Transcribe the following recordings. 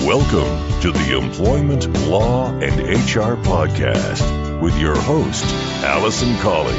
Welcome to the Employment Law and HR Podcast with your host, Alison Colley.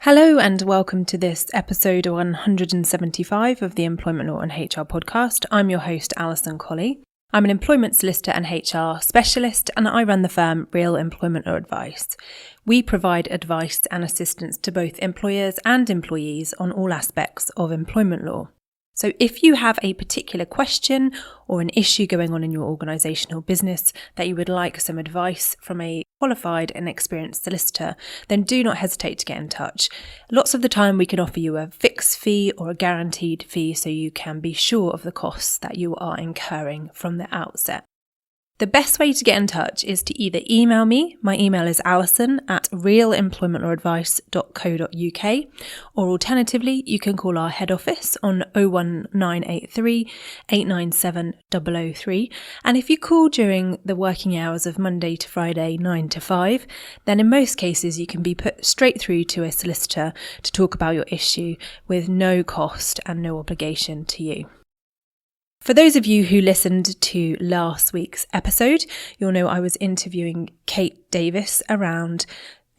Hello and welcome to this episode 175 of the Employment Law and HR Podcast. I'm your host, Alison Colley. I'm an employment solicitor and HR specialist, and I run the firm Real Employment Law Advice. We provide advice and assistance to both employers and employees on all aspects of employment law. So if you have a particular question or an issue going on in your organisation or business that you would like some advice from a qualified and experienced solicitor, then do not hesitate to get in touch. Lots of the time we can offer you a fixed fee or a guaranteed fee so you can be sure of the costs that you are incurring from the outset. The best way to get in touch is to either email me. My email is alison@realemploymentlawsadvice.co.uk, or alternatively, you can call our head office on 01983 897 003. And if you call during the working hours of Monday to Friday, 9 to 5, then in most cases you can be put straight through to a solicitor to talk about your issue with no cost and no obligation to you. For those of you who listened to last week's episode, you'll know I was interviewing Kate Davis around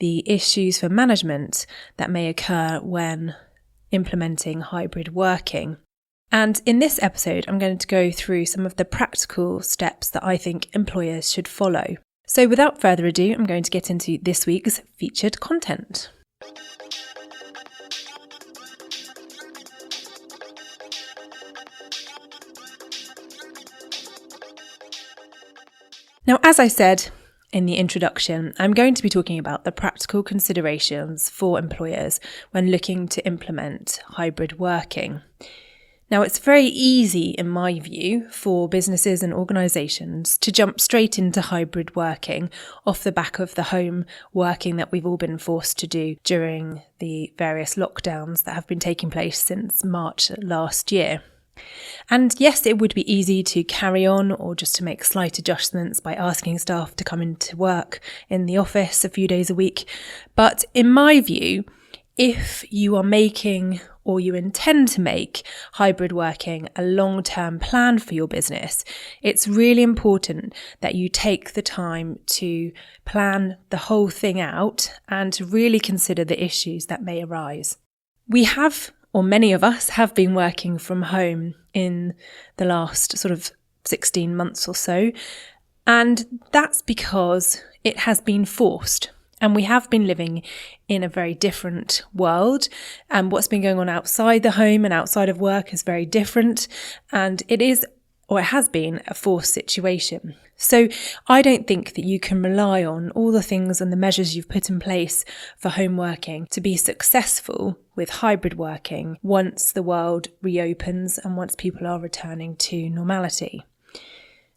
the issues for management that may occur when implementing hybrid working. And in this episode, I'm going to go through some of the practical steps that I think employers should follow. So without further ado, I'm going to get into this week's featured content. Now, as I said in the introduction, I'm going to be talking about the practical considerations for employers when looking to implement hybrid working. Now, it's very easy, in my view, for businesses and organisations to jump straight into hybrid working off the back of the home working that we've all been forced to do during the various lockdowns that have been taking place since March last year. And yes, it would be easy to carry on or just to make slight adjustments by asking staff to come into work in the office a few days a week. But in my view, if you are making or you intend to make hybrid working a long-term plan for your business, it's really important that you take the time to plan the whole thing out and to really consider the issues that may arise. Many of us have been working from home in the last sort of 16 months or so, and that's because it has been forced. And we have been living in a very different world, and what's been going on outside the home and outside of work is very different, and it has been a forced situation. So I don't think that you can rely on all the things and the measures you've put in place for home working to be successful with hybrid working once the world reopens and once people are returning to normality.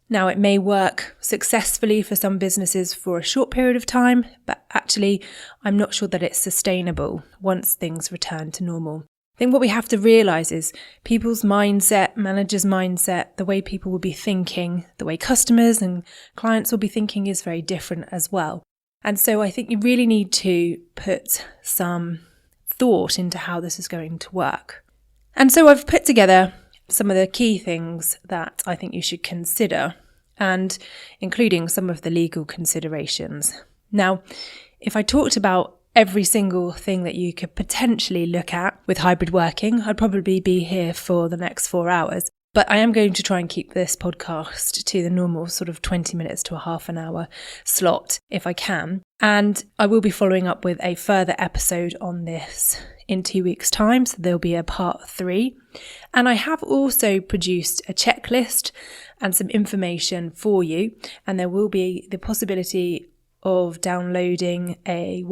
Now, it may work successfully for some businesses for a short period of time, but actually I'm not sure that it's sustainable once things return to normal. I think what we have to realise is people's mindset, managers' mindset, the way people will be thinking, the way customers and clients will be thinking is very different as well. And so I think you really need to put some thought into how this is going to work. And so I've put together some of the key things that I think you should consider, and including some of the legal considerations. Now, if I talked about every single thing that you could potentially look at with hybrid working, I'd probably be here for the next 4 hours. But I am going to try and keep this podcast to the normal sort of 20 minutes to a half an hour slot if I can. And I will be following up with a further episode on this in 2 weeks' time. So there'll be a part 3. And I have also produced a checklist and some information for you. And there will be the possibility of downloading a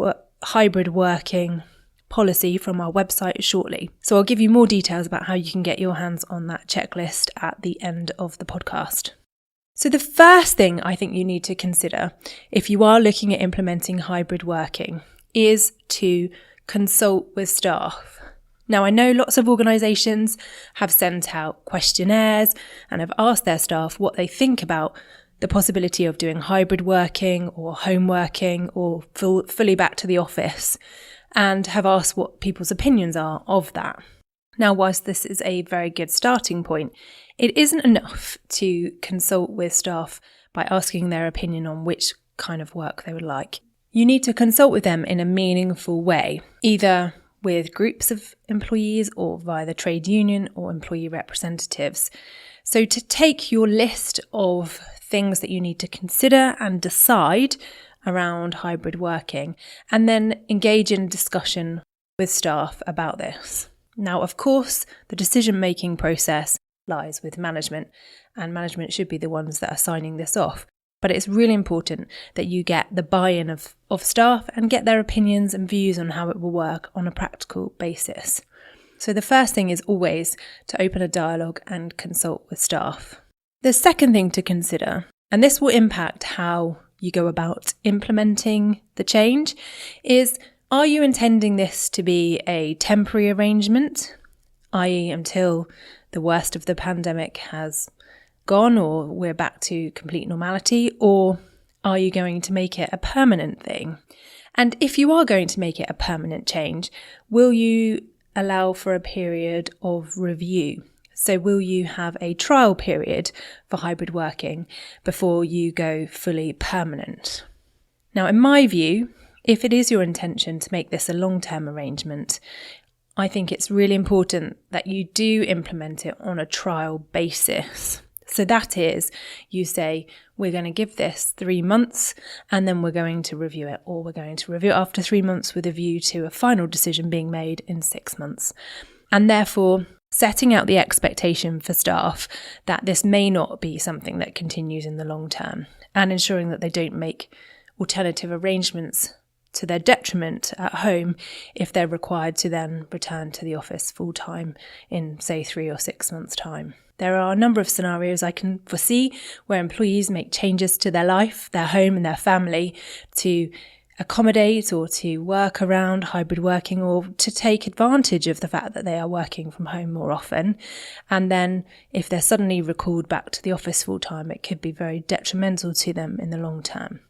hybrid working policy from our website shortly. So I'll give you more details about how you can get your hands on that checklist at the end of the podcast. So the first thing I think you need to consider if you are looking at implementing hybrid working is to consult with staff. Now, I know lots of organisations have sent out questionnaires and have asked their staff what they think about the possibility of doing hybrid working or home working or fully back to the office, and have asked what people's opinions are of that. Now, whilst this is a very good starting point, it isn't enough to consult with staff by asking their opinion on which kind of work they would like. You need to consult with them in a meaningful way, either with groups of employees or via the trade union or employee representatives. So to take your list of things that you need to consider and decide around hybrid working, and then engage in discussion with staff about this. Now, of course, the decision-making process lies with management, and management should be the ones that are signing this off. But it's really important that you get the buy-in of staff and get their opinions and views on how it will work on a practical basis. So the first thing is always to open a dialogue and consult with staff. The second thing to consider, and this will impact how you go about implementing the change, is are you intending this to be a temporary arrangement, i.e. until the worst of the pandemic has gone or we're back to complete normality, or are you going to make it a permanent thing? And if you are going to make it a permanent change, will you allow for a period of review? So will you have a trial period for hybrid working before you go fully permanent? Now, in my view, if it is your intention to make this a long-term arrangement, I think it's really important that you do implement it on a trial basis. So that is, you say, we're going to give this 3 months and then we're going to review it, or we're going to review it after 3 months with a view to a final decision being made in 6 months. And therefore, setting out the expectation for staff that this may not be something that continues in the long term, and ensuring that they don't make alternative arrangements to their detriment at home if they're required to then return to the office full time in, say, 3 or 6 months' time. There are a number of scenarios I can foresee where employees make changes to their life, their home and their family to accommodate or to work around hybrid working, or to take advantage of the fact that they are working from home more often. And then if they're suddenly recalled back to the office full time, it could be very detrimental to them in the long term.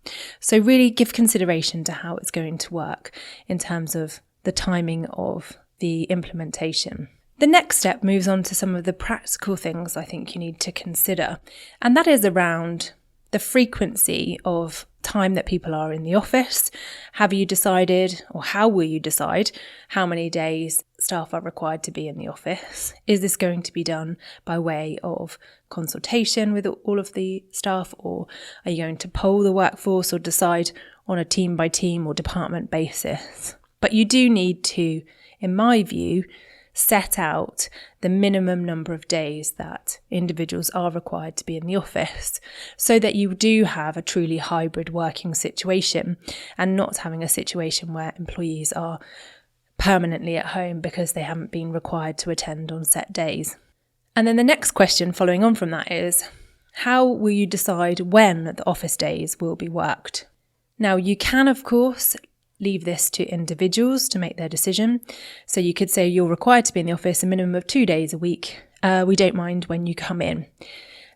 So really give consideration to how it's going to work in terms of the timing of the implementation. The next step moves on to some of the practical things I think you need to consider, and that is around the frequency of time that people are in the office. Have you decided, or how will you decide, how many days staff are required to be in the office? Is this going to be done by way of consultation with all of the staff, or are you going to poll the workforce or decide on a team by team or department basis? But you do need to, in my view, set out the minimum number of days that individuals are required to be in the office, so that you do have a truly hybrid working situation and not having a situation where employees are permanently at home because they haven't been required to attend on set days. And then the next question following on from that is, how will you decide when the office days will be worked? Now, you can, of course, leave this to individuals to make their decision. So you could say you're required to be in the office a minimum of 2 days a week. We don't mind when you come in.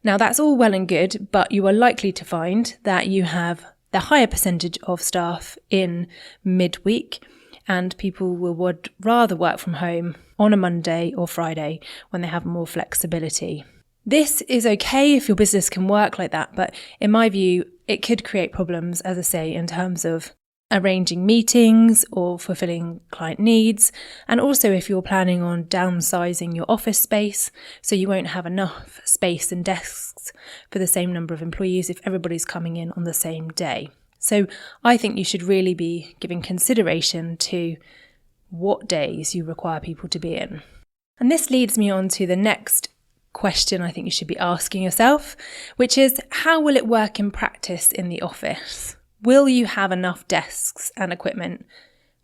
Now that's all well and good, but you are likely to find that you have the higher percentage of staff in midweek, and people would rather work from home on a Monday or Friday when they have more flexibility. This is okay if your business can work like that, but in my view, it could create problems, as I say, in terms of arranging meetings or fulfilling client needs, and also if you're planning on downsizing your office space so you won't have enough space and desks for the same number of employees if everybody's coming in on the same day. So I think you should really be giving consideration to what days you require people to be in. And this leads me on to the next question I think you should be asking yourself, which is, how will it work in practice in the office? Will you have enough desks and equipment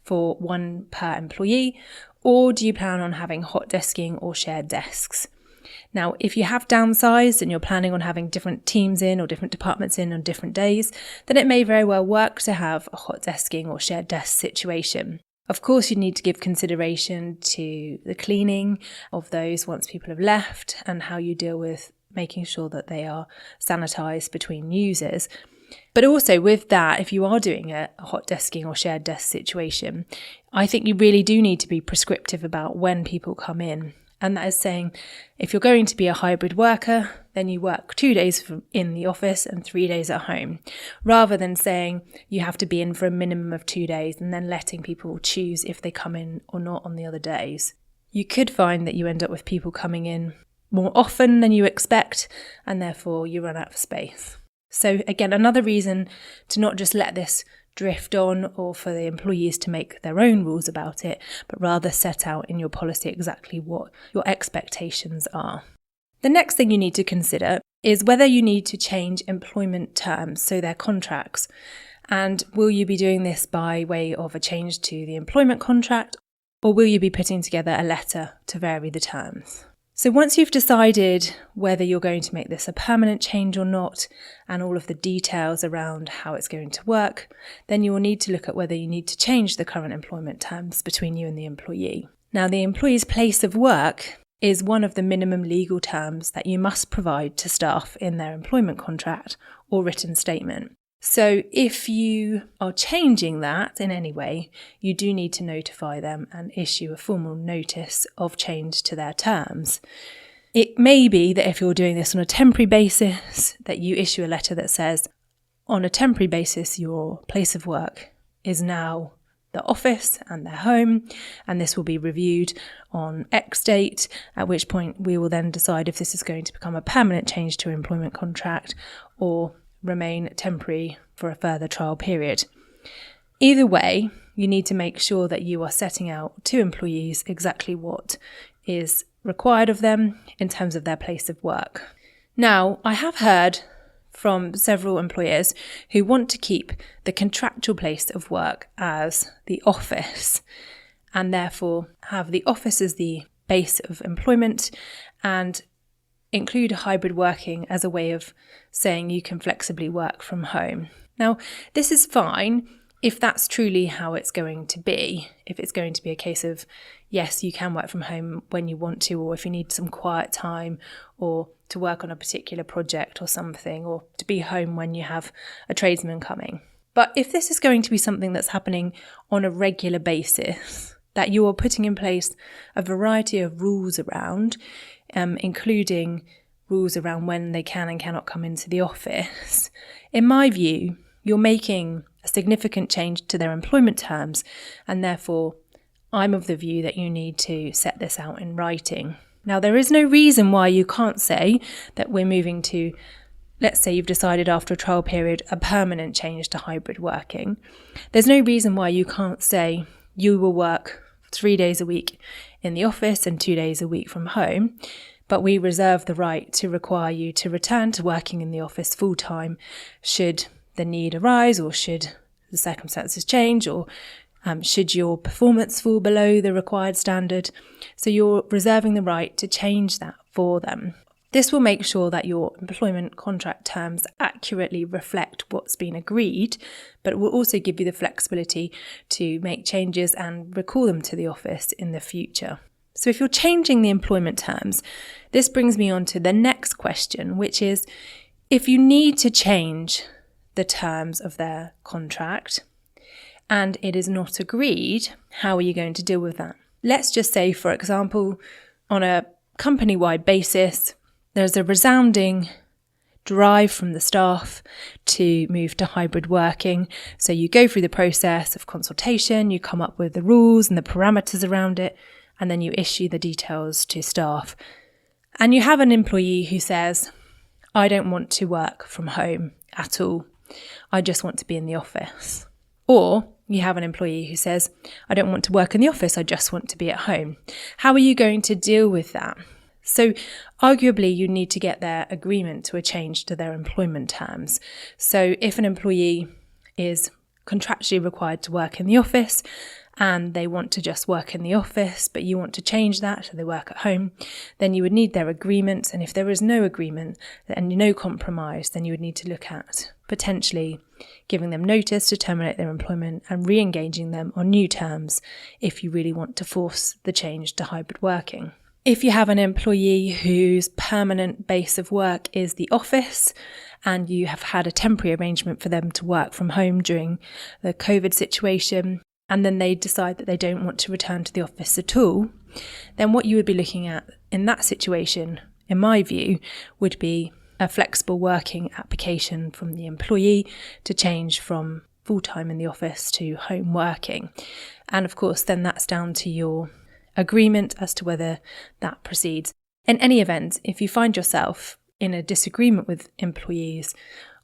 for one per employee, or do you plan on having hot desking or shared desks? Now, if you have downsized and you're planning on having different teams in or different departments in on different days, then it may very well work to have a hot desking or shared desk situation. Of course, you need to give consideration to the cleaning of those once people have left and how you deal with making sure that they are sanitised between users. But also with that, if you are doing a hot desking or shared desk situation, I think you really do need to be prescriptive about when people come in. And that is saying, if you're going to be a hybrid worker, then you work 2 days in the office and 3 days at home, rather than saying you have to be in for a minimum of 2 days and then letting people choose if they come in or not on the other days. You could find that you end up with people coming in more often than you expect, and therefore you run out of space. So again, another reason to not just let this drift on or for the employees to make their own rules about it, but rather set out in your policy exactly what your expectations are. The next thing you need to consider is whether you need to change employment terms, so their contracts. And will you be doing this by way of a change to the employment contract, or will you be putting together a letter to vary the terms? So once you've decided whether you're going to make this a permanent change or not, and all of the details around how it's going to work, then you will need to look at whether you need to change the current employment terms between you and the employee. Now, the employee's place of work is one of the minimum legal terms that you must provide to staff in their employment contract or written statement. So if you are changing that in any way, you do need to notify them and issue a formal notice of change to their terms. It may be that if you're doing this on a temporary basis, that you issue a letter that says, on a temporary basis, your place of work is now the office and their home, and this will be reviewed on X date, at which point we will then decide if this is going to become a permanent change to employment contract or remain temporary for a further trial period. Either way, you need to make sure that you are setting out to employees exactly what is required of them in terms of their place of work. Now, I have heard from several employers who want to keep the contractual place of work as the office and therefore have the office as the base of employment and include hybrid working as a way of saying you can flexibly work from home. Now, this is fine if that's truly how it's going to be. If it's going to be a case of, yes, you can work from home when you want to, or if you need some quiet time, or to work on a particular project or something, or to be home when you have a tradesman coming. But if this is going to be something that's happening on a regular basis, that you are putting in place a variety of rules around, including rules around when they can and cannot come into the office, in my view, you're making a significant change to their employment terms, and therefore I'm of the view that you need to set this out in writing. Now, there is no reason why you can't say that we're moving to, let's say you've decided after a trial period, a permanent change to hybrid working. There's no reason why you can't say you will work 3 days a week in the office and 2 days a week from home, but we reserve the right to require you to return to working in the office full time should the need arise, or should the circumstances change, or should your performance fall below the required standard. So you're reserving the right to change that for them. This will make sure that your employment contract terms accurately reflect what's been agreed, but it will also give you the flexibility to make changes and recall them to the office in the future. So if you're changing the employment terms, this brings me on to the next question, which is, if you need to change the terms of their contract and it is not agreed, how are you going to deal with that? Let's just say, for example, on a company-wide basis, there's a resounding drive from the staff to move to hybrid working. So you go through the process of consultation, you come up with the rules and the parameters around it, and then you issue the details to staff. And you have an employee who says, I don't want to work from home at all. I just want to be in the office. Or you have an employee who says, I don't want to work in the office, I just want to be at home. How are you going to deal with that? So arguably you need to get their agreement to a change to their employment terms. So if an employee is contractually required to work in the office and they want to just work in the office, but you want to change that so they work at home, then you would need their agreement. And if there is no agreement and no compromise, then you would need to look at potentially giving them notice to terminate their employment and re-engaging them on new terms if you really want to force the change to hybrid working. If you have an employee whose permanent base of work is the office and you have had a temporary arrangement for them to work from home during the COVID situation, and then they decide that they don't want to return to the office at all, then what you would be looking at in that situation, in my view, would be a flexible working application from the employee to change from full-time in the office to home working. And of course, then that's down to your agreement as to whether that proceeds. In any event, if you find yourself in a disagreement with employees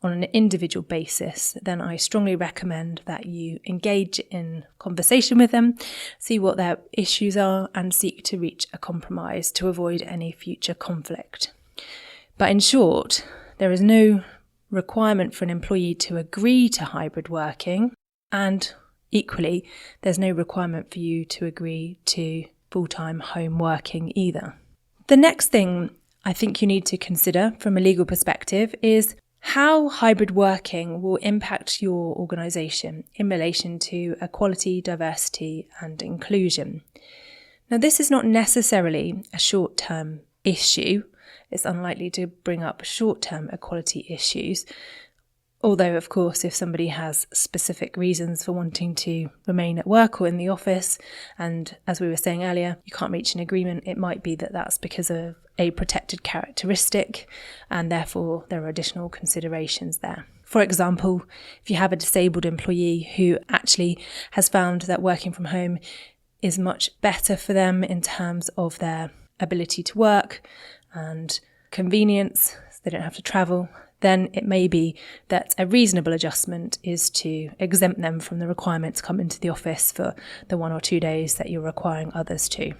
on an individual basis, then I strongly recommend that you engage in conversation with them, see what their issues are, and seek to reach a compromise to avoid any future conflict. But in short, there is no requirement for an employee to agree to hybrid working, and equally, there's no requirement for you to agree to full-time home working either. The next thing I think you need to consider from a legal perspective is how hybrid working will impact your organisation in relation to equality, diversity and inclusion. Now, this is not necessarily a short-term issue. It's unlikely to bring up short-term equality issues. Although, of course, if somebody has specific reasons for wanting to remain at work or in the office, and as we were saying earlier, you can't reach an agreement, it might be that that's because of a protected characteristic, and therefore there are additional considerations there. For example, if you have a disabled employee who actually has found that working from home is much better for them in terms of their ability to work and convenience, so they don't have to travel, then it may be that a reasonable adjustment is to exempt them from the requirement to come into the office for the 1 or 2 days that you're requiring others to.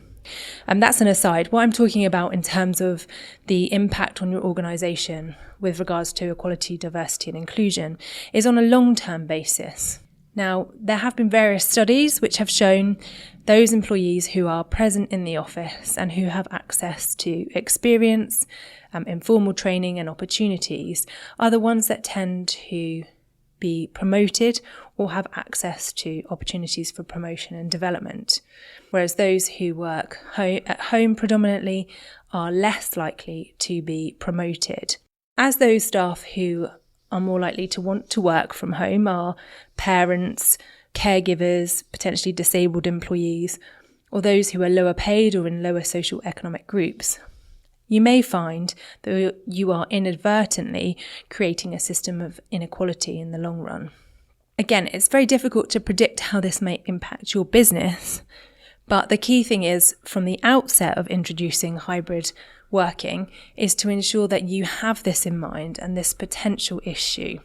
And that's an aside. What I'm talking about in terms of the impact on your organisation with regards to equality, diversity and inclusion is on a long-term basis. Now, there have been various studies which have shown those employees who are present in the office and who have access to experience, informal training and opportunities are the ones that tend to be promoted or have access to opportunities for promotion and development, whereas those who work at home predominantly are less likely to be promoted. As those staff who are more likely to want to work from home are parents, caregivers, potentially disabled employees, or those who are lower paid or in lower social economic groups, you may find that you are inadvertently creating a system of inequality in the long run. Again, it's very difficult to predict how this may impact your business, but the key thing is, from the outset of introducing hybrid working, is to ensure that you have this in mind and this potential issue.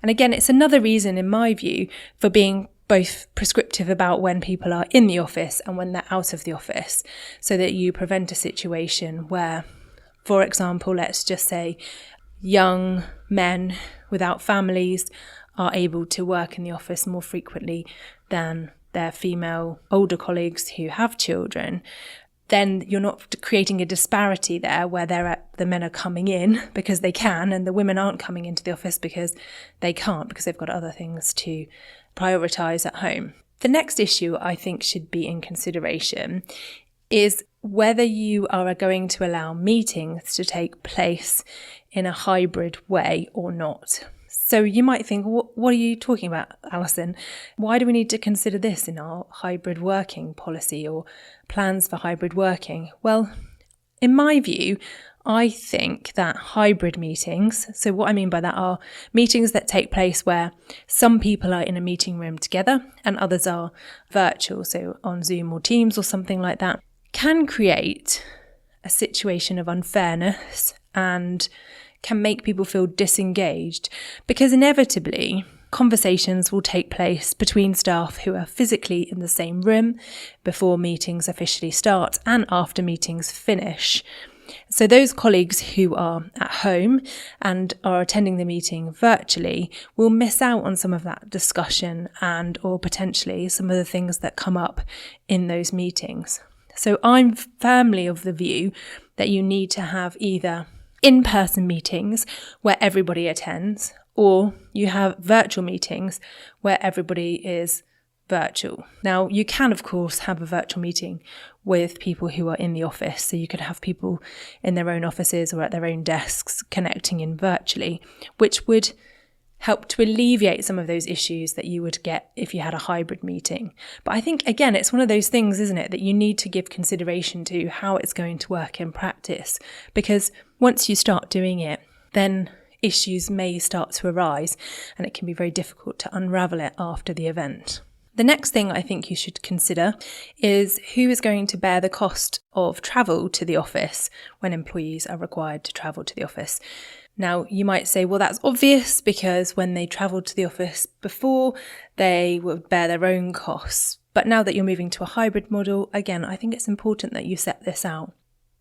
And again, it's another reason, in my view, for being both prescriptive about when people are in the office and when they're out of the office, so that you prevent a situation where, for example, let's just say young men without families are able to work in the office more frequently than their female older colleagues who have children. Then you're not creating a disparity there where the men are coming in because they can and the women aren't coming into the office because they can't, because they've got other things to prioritise at home. The next issue I think should be in consideration is whether you are going to allow meetings to take place in a hybrid way or not. So you might think, what are you talking about, Alison? Why do we need to consider this in our hybrid working policy or plans for hybrid working? Well, in my view, I think that hybrid meetings, so what I mean by that are meetings that take place where some people are in a meeting room together and others are virtual, so on Zoom or Teams or something like that, can create a situation of unfairness and can make people feel disengaged, because inevitably conversations will take place between staff who are physically in the same room before meetings officially start and after meetings finish. So those colleagues who are at home and are attending the meeting virtually will miss out on some of that discussion and or potentially some of the things that come up in those meetings. So I'm firmly of the view that you need to have either in-person meetings where everybody attends, or you have virtual meetings where everybody is virtual. Now, you can, of course, have a virtual meeting with people who are in the office. So you could have people in their own offices or at their own desks connecting in virtually, which would help to alleviate some of those issues that you would get if you had a hybrid meeting. But I think, again, it's one of those things, isn't it, that you need to give consideration to how it's going to work in practice. Because once you start doing it, then issues may start to arise and it can be very difficult to unravel it after the event. The next thing I think you should consider is who is going to bear the cost of travel to the office when employees are required to travel to the office. Now, you might say, well, that's obvious because when they travelled to the office before, they would bear their own costs. But now that you're moving to a hybrid model, again, I think it's important that you set this out.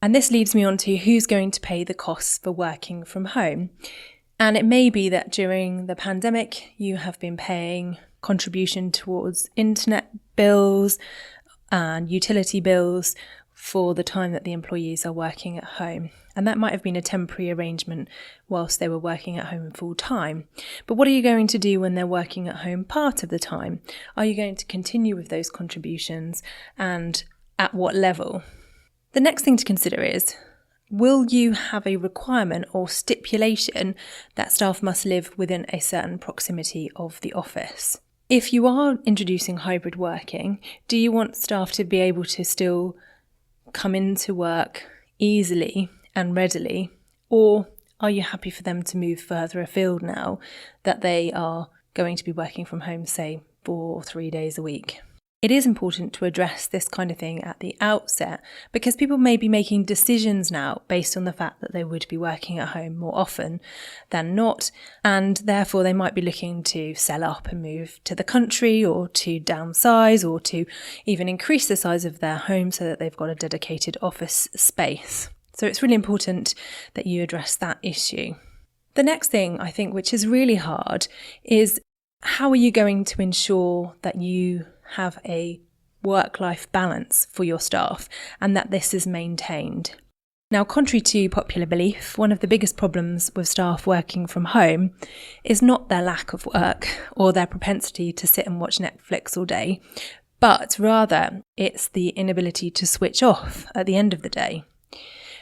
And this leads me on to who's going to pay the costs for working from home. And it may be that during the pandemic, you have been paying contribution towards internet bills and utility bills for the time that the employees are working at home. And that might have been a temporary arrangement whilst they were working at home full time. But what are you going to do when they're working at home part of the time? Are you going to continue with those contributions, and at what level? The next thing to consider is, will you have a requirement or stipulation that staff must live within a certain proximity of the office? If you are introducing hybrid working, do you want staff to be able to still come into work easily and readily, or are you happy for them to move further afield now that they are going to be working from home, say, 4 or 3 days a week? It is important to address this kind of thing at the outset because people may be making decisions now based on the fact that they would be working at home more often than not, and therefore they might be looking to sell up and move to the country, or to downsize, or to even increase the size of their home so that they've got a dedicated office space. So it's really important that you address that issue. The next thing, I think, which is really hard, is how are you going to ensure that you have a work-life balance for your staff and that this is maintained? Now, contrary to popular belief, one of the biggest problems with staff working from home is not their lack of work or their propensity to sit and watch Netflix all day, but rather it's the inability to switch off at the end of the day.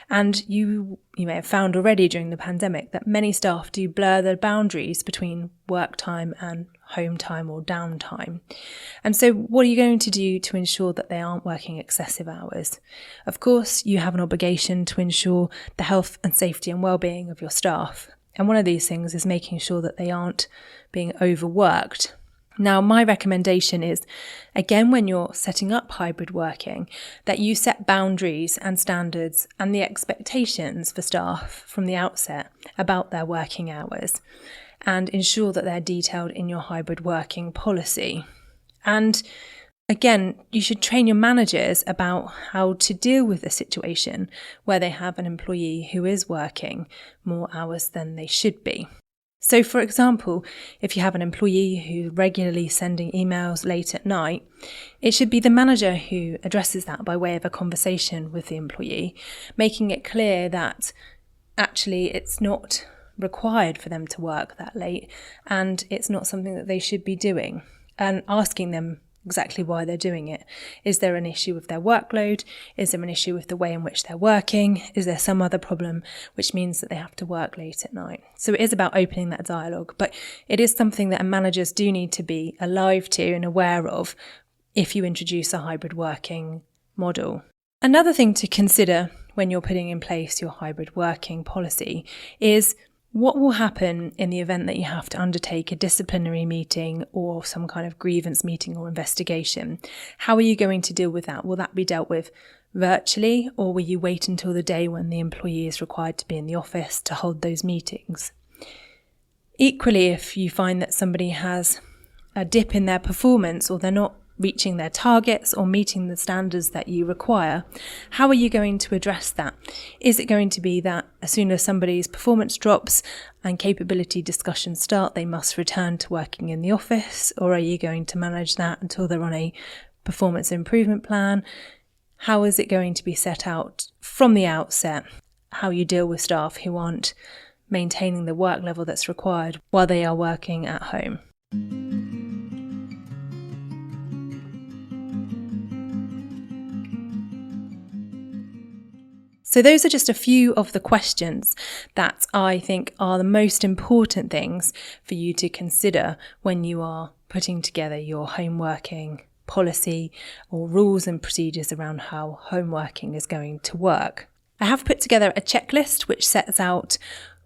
And you may have found already during the pandemic that many staff do blur the boundaries between work time and home time or downtime. And so what are you going to do to ensure that they aren't working excessive hours? Of course, you have an obligation to ensure the health and safety and well-being of your staff. And one of these things is making sure that they aren't being overworked. Now, my recommendation is, again, when you're setting up hybrid working, that you set boundaries and standards and the expectations for staff from the outset about their working hours, and ensure that they're detailed in your hybrid working policy. And again, you should train your managers about how to deal with the situation where they have an employee who is working more hours than they should be. So, for example, if you have an employee who's regularly sending emails late at night, it should be the manager who addresses that by way of a conversation with the employee, making it clear that actually it's not required for them to work that late and it's not something that they should be doing, and asking them exactly why they're doing it. Is there an issue with their workload? Is there an issue with the way in which they're working? Is there some other problem which means that they have to work late at night? So it is about opening that dialogue, but it is something that managers do need to be alive to and aware of if you introduce a hybrid working model. Another thing to consider when you're putting in place your hybrid working policy is what will happen in the event that you have to undertake a disciplinary meeting or some kind of grievance meeting or investigation? How are you going to deal with that? Will that be dealt with virtually, or will you wait until the day when the employee is required to be in the office to hold those meetings? Equally, if you find that somebody has a dip in their performance, or they're not reaching their targets or meeting the standards that you require, how are you going to address that? Is it going to be that as soon as somebody's performance drops and capability discussions start, they must return to working in the office? Or are you going to manage that until they're on a performance improvement plan? How is it going to be set out from the outset, how you deal with staff who aren't maintaining the work level that's required while they are working at home? So those are just a few of the questions that I think are the most important things for you to consider when you are putting together your home working policy or rules and procedures around how home working is going to work. I have put together a checklist which sets out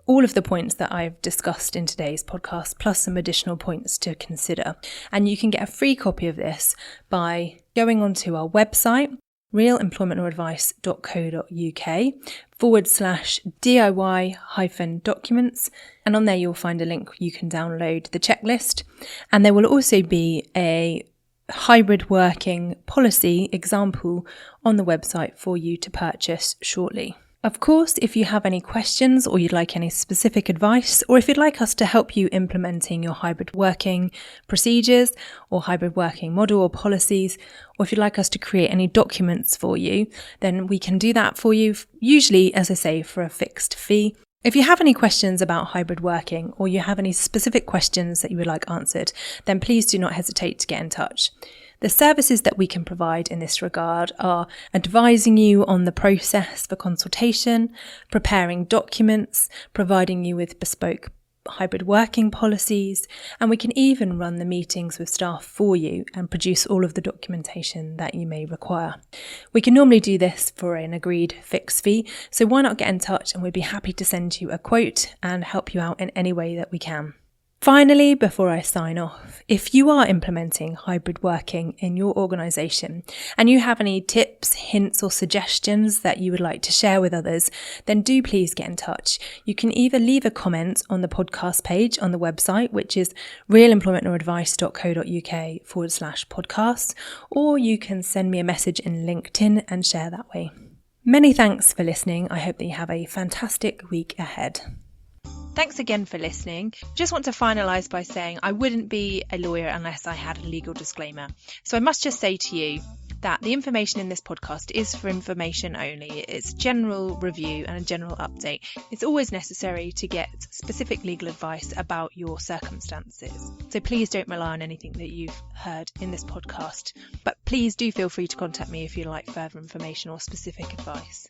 all of the points that I've discussed in today's podcast, plus some additional points to consider. And you can get a free copy of this by going onto our website, realemploymentalradvice.co.uk/DIY-documents. And on there you'll find a link you can download the checklist. And there will also be a hybrid working policy example on the website for you to purchase shortly. Of course, if you have any questions or you'd like any specific advice, or if you'd like us to help you implementing your hybrid working procedures or hybrid working model or policies, or if you'd like us to create any documents for you, then we can do that for you, usually, as I say, for a fixed fee. If you have any questions about hybrid working or you have any specific questions that you would like answered, then please do not hesitate to get in touch. The services that we can provide in this regard are advising you on the process for consultation, preparing documents, providing you with bespoke hybrid working policies, and we can even run the meetings with staff for you and produce all of the documentation that you may require. We can normally do this for an agreed fixed fee, so why not get in touch and we'd be happy to send you a quote and help you out in any way that we can. Finally, before I sign off, if you are implementing hybrid working in your organisation and you have any tips, hints or suggestions that you would like to share with others, then do please get in touch. You can either leave a comment on the podcast page on the website, which is realemploymentalradvice.co.uk/podcast, or you can send me a message in LinkedIn and share that way. Many thanks for listening. I hope that you have a fantastic week ahead. Thanks again for listening. Just want to finalise by saying I wouldn't be a lawyer unless I had a legal disclaimer. So I must just say to you that the information in this podcast is for information only. It's general review and a general update. It's always necessary to get specific legal advice about your circumstances. So please don't rely on anything that you've heard in this podcast. But please do feel free to contact me if you'd like further information or specific advice.